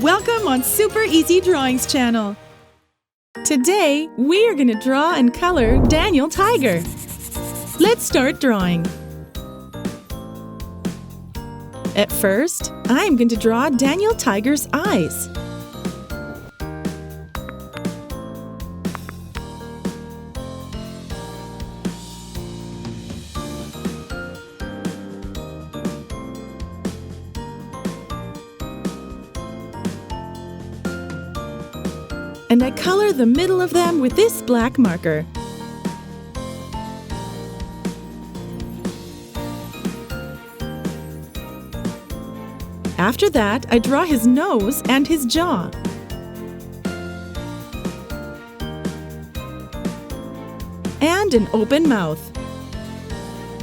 Welcome on Super Easy Drawings channel. Today, we are going to draw and color Daniel Tiger. Let's start drawing. At first, I'm going to draw Daniel Tiger's eyes. And I color the middle of them with this black marker. After that, I draw his nose and his jaw. And an open mouth.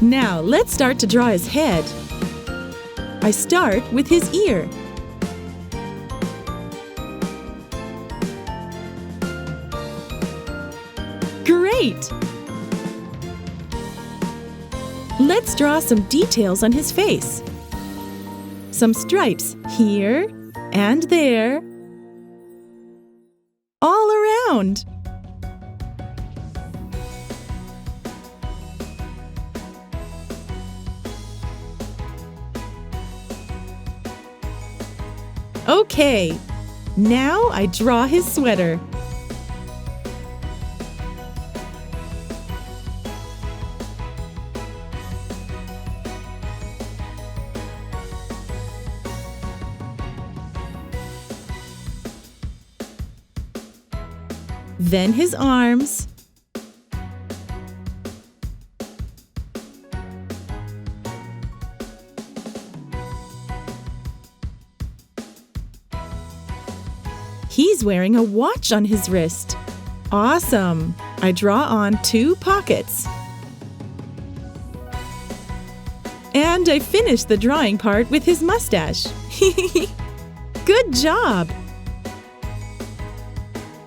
Now, let's start to draw his head. I start with his ear. Great! Let's draw some details on his face. Some stripes here and there, all around. Okay, now I draw his sweater. Then his arms. He's wearing a watch on his wrist. Awesome! I draw on 2 pockets. And I finish the drawing part with his mustache. Good job!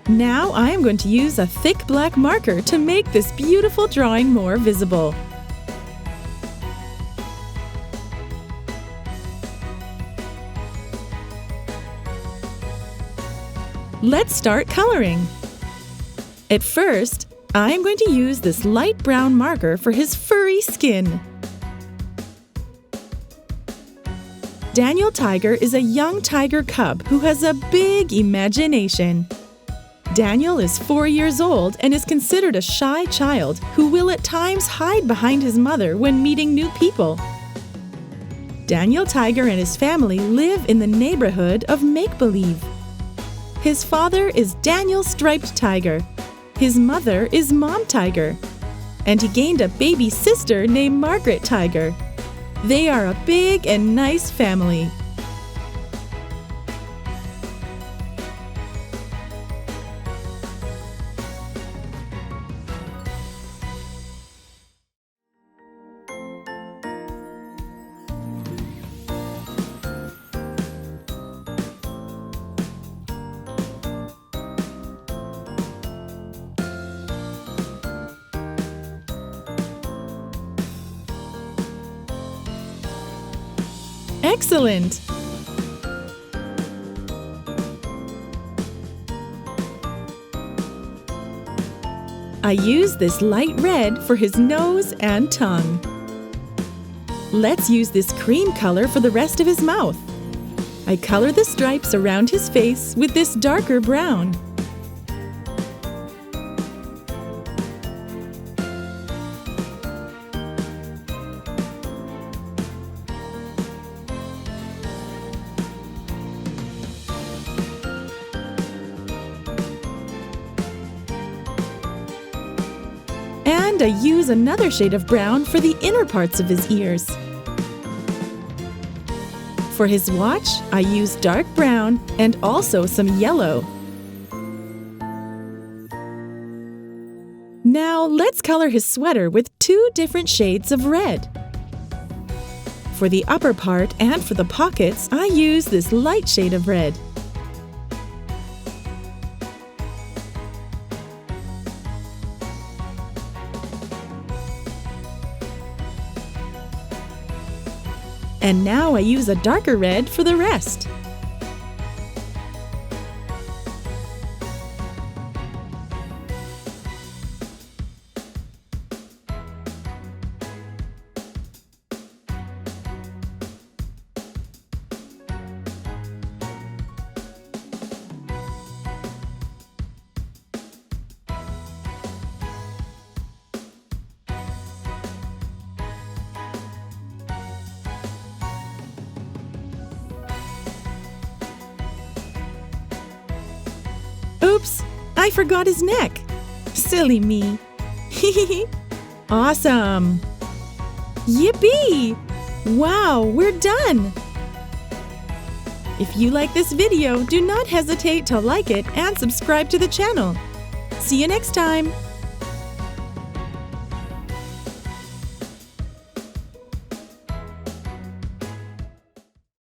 Now I am going to use a thick black marker to make this beautiful drawing more visible. Let's start coloring. At first, I am going to use this light brown marker for his furry skin. Daniel Tiger is a young tiger cub who has a big imagination. Daniel is 4 years old and is considered a shy child who will at times hide behind his mother when meeting new people. Daniel Tiger and his family live in the neighborhood of make-believe. His father is Daniel Striped Tiger. His mother is Mom Tiger. And he gained a baby sister named Margaret Tiger. They are a big and nice family. Excellent! I use this light red for his nose and tongue. Let's use this cream color for the rest of his mouth. I color the stripes around his face with this darker brown. And I use another shade of brown for the inner parts of his ears. For his watch, I use dark brown and also some yellow. Now let's color his sweater with 2 different shades of red. For the upper part and for the pockets, I use this light shade of red. And now I use a darker red for the rest. I forgot his neck. Silly me. Awesome! Yippee! Wow, we're done! If you like this video, do not hesitate to like it and subscribe to the channel. See you next time!